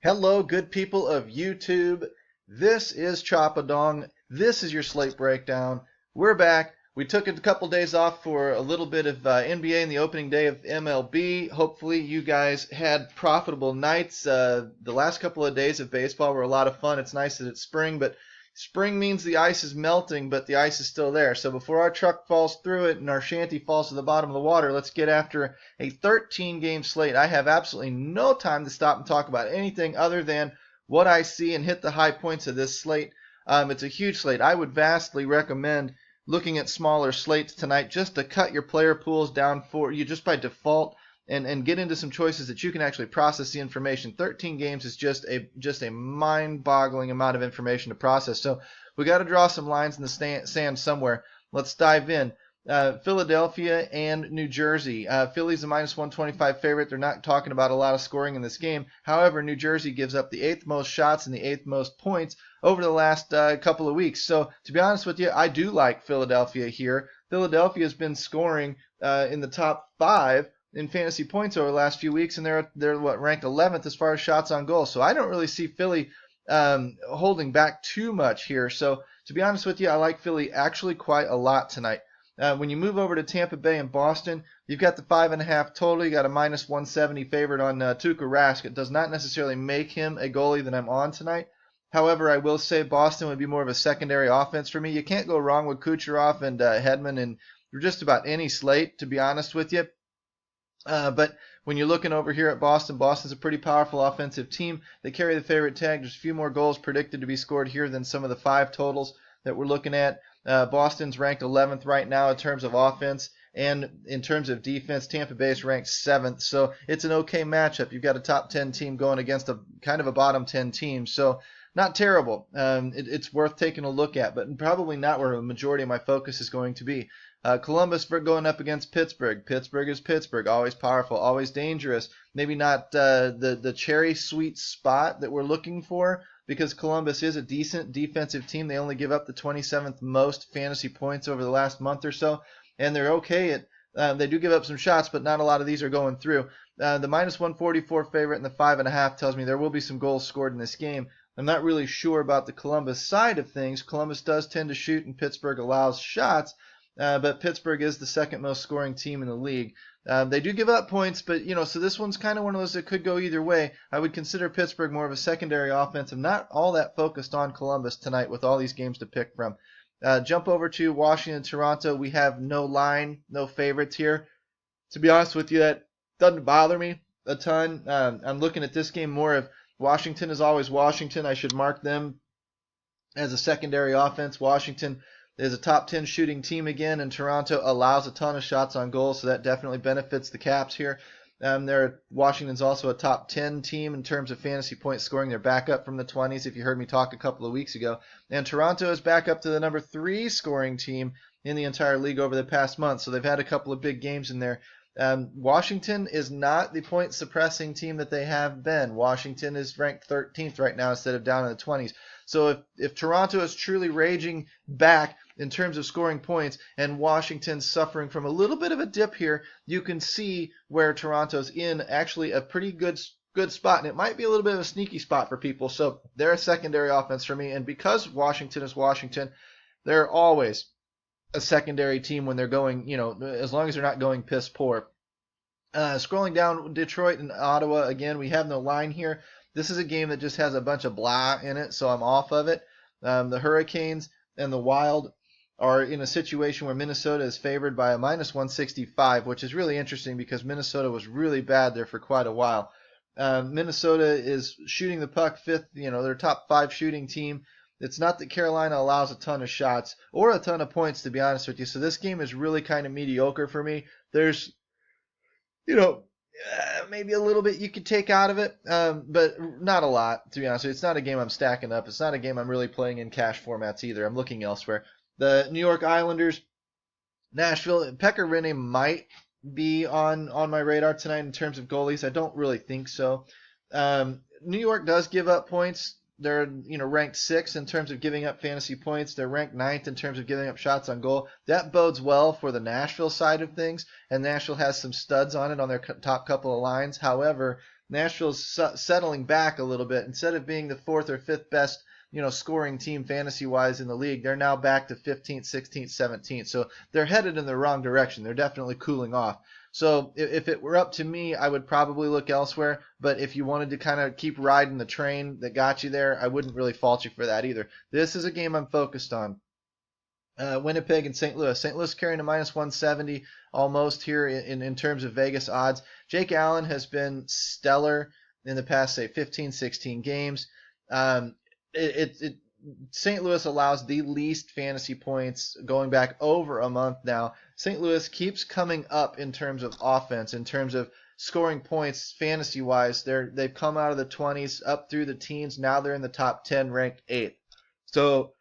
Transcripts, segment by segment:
Hello, good people of YouTube. This is Choppadong. This is your slate breakdown. We're back. We took a couple days off for a little bit of NBA and the opening day of MLB. Hopefully you guys had profitable nights. The last couple of days of baseball were a lot of fun. It's nice that it's spring, but spring means the ice is melting, but the ice is still there. So before our truck falls through it and our shanty falls to the bottom of the water, let's get after a 13-game slate. I have absolutely no time to stop and talk about anything other than what I see and hit the high points of this slate. It's a huge slate. I would vastly recommend looking at smaller slates tonight just to cut your player pools down for you just by default and get into some choices that you can actually process the information. 13 games is just a mind-boggling amount of information to process. So we got to draw some lines in the sand somewhere. Let's dive in. Philadelphia and New Jersey. Philly's a minus 125 favorite. They're not talking about a lot of scoring in this game. However, New Jersey gives up the 8th most shots and the 8th most points over the last couple of weeks. So to be honest with you, I do like Philadelphia here. Philadelphia has been scoring in the top 5 in fantasy points over the last few weeks, and they're ranked 11th as far as shots on goal. So I don't really see Philly holding back too much here. So to be honest with you, I like Philly actually quite a lot tonight. When you move over to Tampa Bay and Boston, you've got the 5.5 total. You got a minus 170 favorite on Tuukka Rask. It does not necessarily make him a goalie that I'm on tonight. However, I will say Boston would be more of a secondary offense for me. You can't go wrong with Kucherov and Hedman and just about any slate, to be honest with you. But when you're looking over here at Boston, Boston's a pretty powerful offensive team. They carry the favorite tag. There's a few more goals predicted to be scored here than some of the 5 totals that we're looking at. Boston's ranked 11th right now in terms of offense, and in terms of defense, Tampa Bay is ranked 7th. So it's an okay matchup. You've got a top 10 team going against a kind of a bottom 10 team. So not terrible. It's worth taking a look at, but probably not where the majority of my focus is going to be. Columbus going up against Pittsburgh. Pittsburgh is Pittsburgh, always powerful, always dangerous. Maybe not the cherry sweet spot that we're looking for, because Columbus is a decent defensive team. They only give up the 27th most fantasy points over the last month or so, and they're okay at they do give up some shots, but not a lot of these are going through. The minus 144 favorite and the 5.5 tells me there will be some goals scored in this game. I'm not really sure about the Columbus side of things. Columbus does tend to shoot, and Pittsburgh allows shots. But Pittsburgh is the second most scoring team in the league. They do give up points, but, so this one's kind of one of those that could go either way. I would consider Pittsburgh more of a secondary offense. I'm not all that focused on Columbus tonight with all these games to pick from. Jump over to Washington, Toronto. We have no line, no favorites here. To be honest with you, that doesn't bother me a ton. I'm looking at this game more of Washington is always Washington. I should mark them as a secondary offense. Washington is a top 10 shooting team again, and Toronto allows a ton of shots on goal, so that definitely benefits the Caps here. Washington's also a top 10 team in terms of fantasy point scoring. They're back up from the 20s, if you heard me talk a couple of weeks ago. And Toronto is back up to the number 3 scoring team in the entire league over the past month, so they've had a couple of big games in there. Washington is not the point-suppressing team that they have been. Washington is ranked 13th right now instead of down in the 20s. So if Toronto is truly raging back in terms of scoring points and Washington's suffering from a little bit of a dip here, you can see where Toronto's in actually a pretty good spot. And it might be a little bit of a sneaky spot for people. So they're a secondary offense for me. And because Washington is Washington, they're always a secondary team when they're going, as long as they're not going piss poor. Scrolling down, Detroit and Ottawa, again, we have no line here. This is a game that just has a bunch of blah in it, so I'm off of it. The Hurricanes and the Wild are in a situation where Minnesota is favored by a minus 165, which is really interesting because Minnesota was really bad there for quite a while. Minnesota is shooting the puck 5th, their top 5 shooting team. It's not that Carolina allows a ton of shots or a ton of points, to be honest with you. So this game is really kind of mediocre for me. There's, maybe a little bit you could take out of it, but not a lot, to be honest with you. It's not a game I'm stacking up. It's not a game I'm really playing in cash formats either. I'm looking elsewhere. The New York Islanders, Nashville, Pekka Rinne might be on my radar tonight in terms of goalies. I don't really think so. New York does give up points. They're ranked 6th in terms of giving up fantasy points. They're ranked 9th in terms of giving up shots on goal. That bodes well for the Nashville side of things, and Nashville has some studs on it on their top couple of lines. However, Nashville's settling back a little bit. Instead of being the 4th or 5th best, scoring team fantasy-wise in the league, they're now back to 15th, 16th, 17th. So they're headed in the wrong direction. They're definitely cooling off. So if it were up to me, I would probably look elsewhere. But if you wanted to kind of keep riding the train that got you there, I wouldn't really fault you for that either. This is a game I'm focused on. Winnipeg and St. Louis. St. Louis carrying a minus 170 almost here in terms of Vegas odds. Jake Allen has been stellar in the past, say, 15, 16 games. St. Louis allows the least fantasy points going back over a month now. St. Louis keeps coming up in terms of offense, in terms of scoring points fantasy-wise. They've come out of the 20s up through the teens. Now they're in the top 10, ranked 8th. So,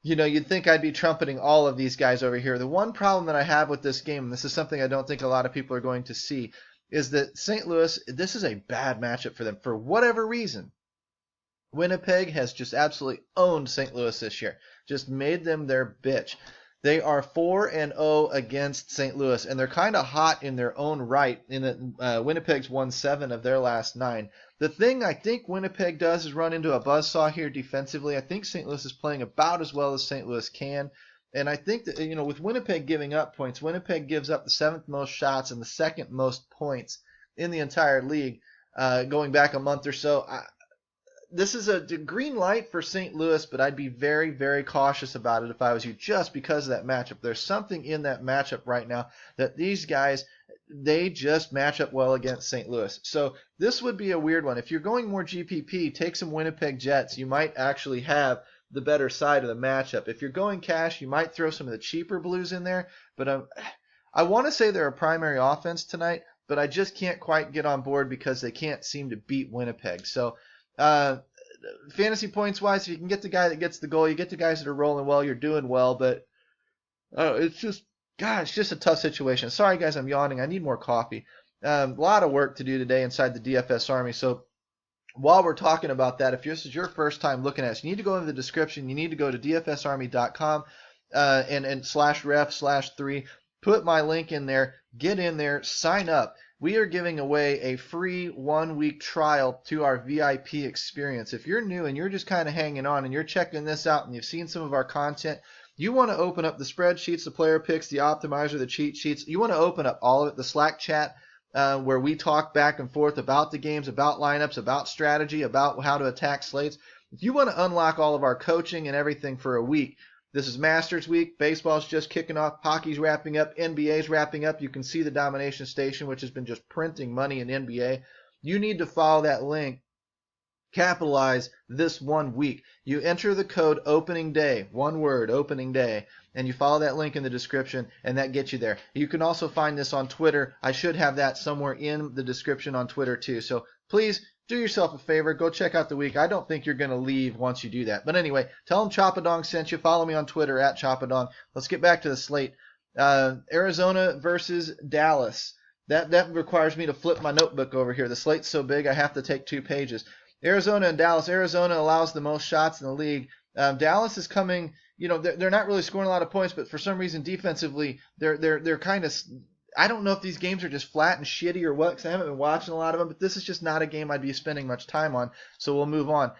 you'd think I'd be trumpeting all of these guys over here. The one problem that I have with this game, and this is something I don't think a lot of people are going to see, is that St. Louis, this is a bad matchup for them for whatever reason. Winnipeg has just absolutely owned St. Louis this year, just made them their bitch. They are 4-0 against St. Louis, and they're kind of hot in their own right. In that Winnipeg's won 7 of their last 9. The thing I think Winnipeg does is run into a buzzsaw here defensively. I think St. Louis is playing about as well as St. Louis can. And I think that, with Winnipeg giving up points, Winnipeg gives up the 7th most shots and the 2nd most points in the entire league going back a month or so. This is a green light for St. Louis, but I'd be very, very cautious about it if I was you, just because of that matchup. There's something in that matchup right now that these guys, they just match up well against St. Louis. So this would be a weird one. If you're going more GPP, take some Winnipeg Jets. You might actually have the better side of the matchup. If you're going cash, you might throw some of the cheaper blues in there. But I want to say they're a primary offense tonight, but I just can't quite get on board because they can't seem to beat Winnipeg. So fantasy points wise, if you can get the guy that gets the goal, you get the guys that are rolling well, you're doing well. But it's just a tough situation. Sorry guys, I'm yawning. I need more coffee. A lot of work to do today inside the DFS Army. So while we're talking about that, if this is your first time looking at us, you need to go into the description. You need to go to dfsarmy.com and /ref/3. Put my link in there. Get in there. Sign up. We are giving away a free 1-week trial to our VIP experience. If you're new and you're just kind of hanging on and you're checking this out and you've seen some of our content, you want to open up the spreadsheets, the player picks, the optimizer, the cheat sheets. You want to open up all of it, the Slack chat where we talk back and forth about the games, about lineups, about strategy, about how to attack slates. If you want to unlock all of our coaching and everything for a week, this is Masters Week. Baseball's just kicking off. Hockey's wrapping up. NBA's wrapping up. You can see the Domination Station, which has been just printing money in NBA. You need to follow that link. Capitalize this 1 week. You enter the code Opening Day, one word, Opening Day, and you follow that link in the description, and that gets you there. You can also find this on Twitter. I should have that somewhere in the description on Twitter too. So please do yourself a favor. Go check out the week. I don't think you're going to leave once you do that. But anyway, tell them Choppadong sent you. Follow me on Twitter at Choppadong. Let's get back to the slate. Arizona versus Dallas. That requires me to flip my notebook over here. The slate's so big I have to take 2 pages. Arizona and Dallas. Arizona allows the most shots in the league. Dallas is coming, they're not really scoring a lot of points, but for some reason defensively, they're kind of, I don't know if these games are just flat and shitty or what, because I haven't been watching a lot of them, but this is just not a game I'd be spending much time on, so we'll move on.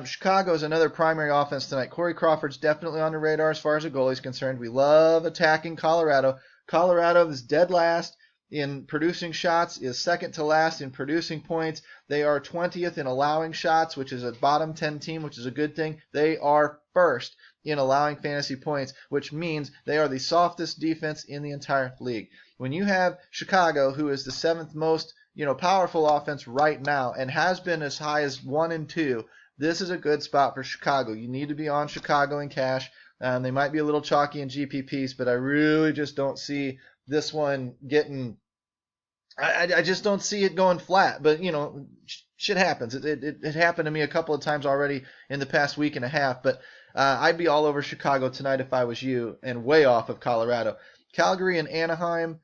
Chicago is another primary offense tonight. Corey Crawford's definitely on the radar as far as a goalie's concerned. We love attacking Colorado. Colorado is dead last in producing shots, is second to last in producing points. They are 20th in allowing shots, which is a bottom 10 team, which is a good thing. They are first in allowing fantasy points, which means they are the softest defense in the entire league. When you have Chicago, who is the 7th most, powerful offense right now and has been as high as 1 and 2, this is a good spot for Chicago. You need to be on Chicago in cash. They might be a little chalky in GPPs, but I really just don't see this one getting, I just don't see it going flat. But, shit happens. It happened to me a couple of times already in the past week and a half. But I'd be all over Chicago tonight if I was you, and way off of Colorado. Calgary and Anaheim.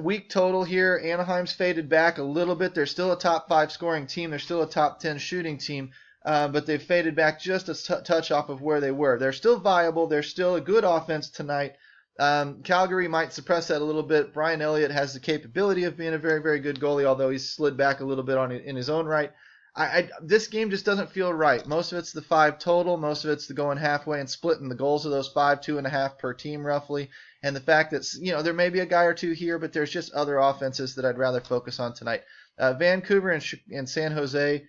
Week total here. Anaheim's faded back a little bit. They're still a top 5 scoring team. They're still a top 10 shooting team. But they've faded back just a touch off of where they were. They're still viable. They're still a good offense tonight. Calgary might suppress that a little bit. Brian Elliott has the capability of being a very, very good goalie, although he's slid back a little bit in his own right. This game just doesn't feel right. Most of it's the 5 total. Most of it's the going halfway and splitting the goals of those 5, 2.5 per team roughly. And the fact that, there may be a guy or two here, but there's just other offenses that I'd rather focus on tonight. Vancouver and San Jose.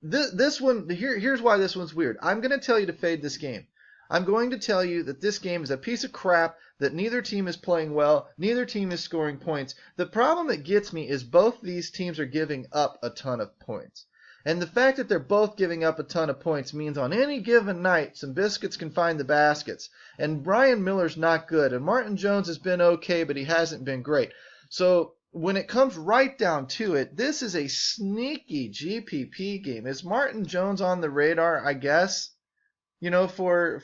This one, here's why this one's weird. I'm going to tell you to fade this game. I'm going to tell you that this game is a piece of crap, that neither team is playing well, neither team is scoring points. The problem that gets me is both these teams are giving up a ton of points. And the fact that they're both giving up a ton of points means on any given night, some biscuits can find the baskets. And Brian Miller's not good, and Martin Jones has been okay, but he hasn't been great. So when it comes right down to it, this is a sneaky GPP game. Is Martin Jones on the radar? I guess, for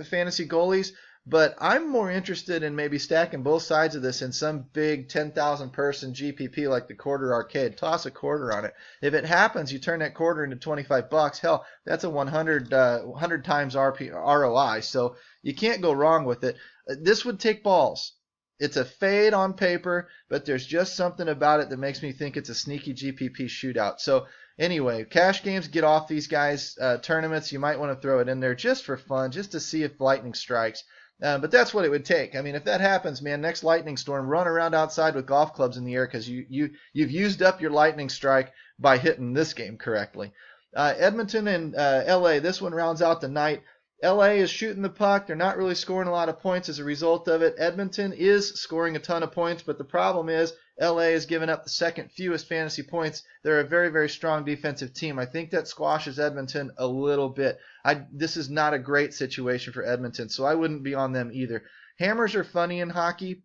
fantasy goalies. But I'm more interested in maybe stacking both sides of this in some big 10,000 person GPP like the quarter arcade. Toss a quarter on it. If it happens, you turn that quarter into $25. Hell, that's a 100 times ROI. So you can't go wrong with it. This would take balls. It's a fade on paper, but there's just something about it that makes me think it's a sneaky GPP shootout. So anyway, cash games, get off these guys. Tournaments, you might want to throw it in there just for fun, just to see if lightning strikes. But that's what it would take. I mean, if that happens, man, next lightning storm, run around outside with golf clubs in the air because you've used up your lightning strike by hitting this game correctly. Edmonton and LA, this one rounds out the night. LA is shooting the puck. They're not really scoring a lot of points as a result of it. Edmonton is scoring a ton of points, but the problem is LA is giving up the second fewest fantasy points. They're a very, very strong defensive team. I think that squashes Edmonton a little bit. This is not a great situation for Edmonton, so I wouldn't be on them either. Hammers are funny in hockey.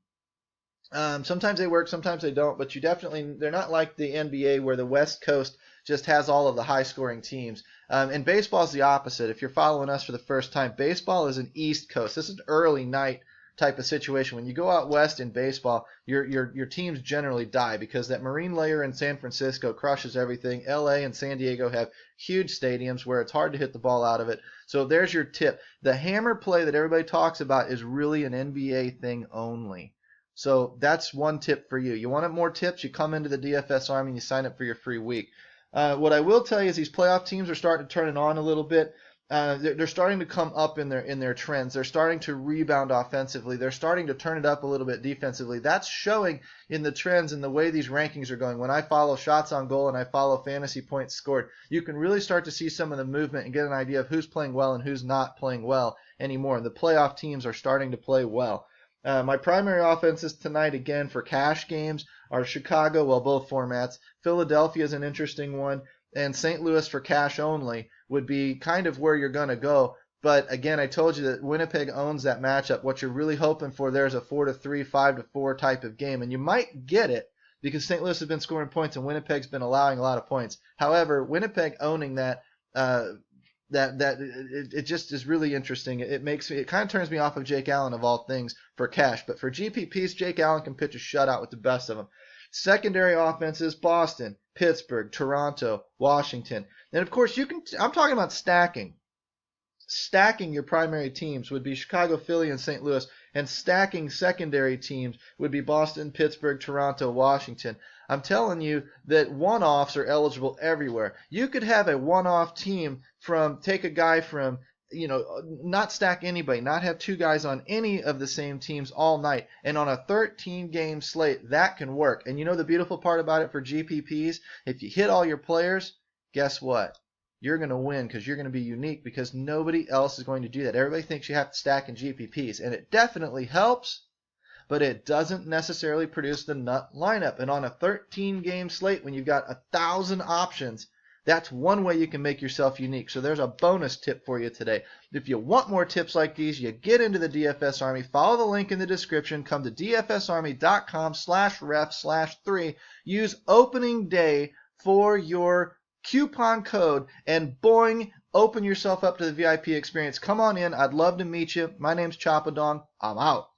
Sometimes they work, sometimes they don't, but they're not like the NBA where the West Coast just has all of the high-scoring teams. And baseball is the opposite. If you're following us for the first time, baseball is an East Coast. This is an early night type of situation. When you go out west in baseball, your teams generally die because that marine layer in San Francisco crushes everything. LA and San Diego have huge stadiums where it's hard to hit the ball out of it. So there's your tip. The hammer play that everybody talks about is really an NBA thing only. So that's one tip for you. You want more tips? You come into the DFS Army and you sign up for your free week. What I will tell you is these playoff teams are starting to turn it on a little bit. They're starting to come up in their trends. They're starting to rebound offensively. They're starting to turn it up a little bit defensively. That's showing in the trends and the way these rankings are going. When I follow shots on goal and I follow fantasy points scored, you can really start to see some of the movement and get an idea of who's playing well and who's not playing well anymore. And the playoff teams are starting to play well. My primary offenses tonight, again, for cash games are Chicago, both formats. Philadelphia is an interesting one. And St. Louis for cash only would be kind of where you're going to go. But, again, I told you that Winnipeg owns that matchup. What you're really hoping for there is a 4-3, 5-4 type of game. And you might get it because St. Louis has been scoring points and Winnipeg's been allowing a lot of points. However, Winnipeg owning that it just is really interesting. It kind of turns me off of Jake Allen of all things for cash, but for GPPs, Jake Allen can pitch a shutout with the best of them. Secondary offenses: Boston, Pittsburgh, Toronto, Washington, and of course I'm talking about stacking. Stacking your primary teams would be Chicago, Philly, and St. Louis, and stacking secondary teams would be Boston, Pittsburgh, Toronto, Washington. I'm telling you that one-offs are eligible everywhere. You could have a one-off team take a guy from, not stack anybody, not have two guys on any of the same teams all night. And on a 13-game slate, that can work. And the beautiful part about it for GPPs, if you hit all your players, guess what? You're going to win because you're going to be unique because nobody else is going to do that. Everybody thinks you have to stack in GPPs, and it definitely helps, but it doesn't necessarily produce the nut lineup. And on a 13-game slate, when you've got 1,000 options, that's one way you can make yourself unique. So there's a bonus tip for you today. If you want more tips like these, you get into the DFS Army. Follow the link in the description. Come to dfsarmy.com/ref/3. Use opening day for your coupon code, and boing, open yourself up to the VIP experience. Come on in. I'd love to meet you. My name's Chapadong. I'm out.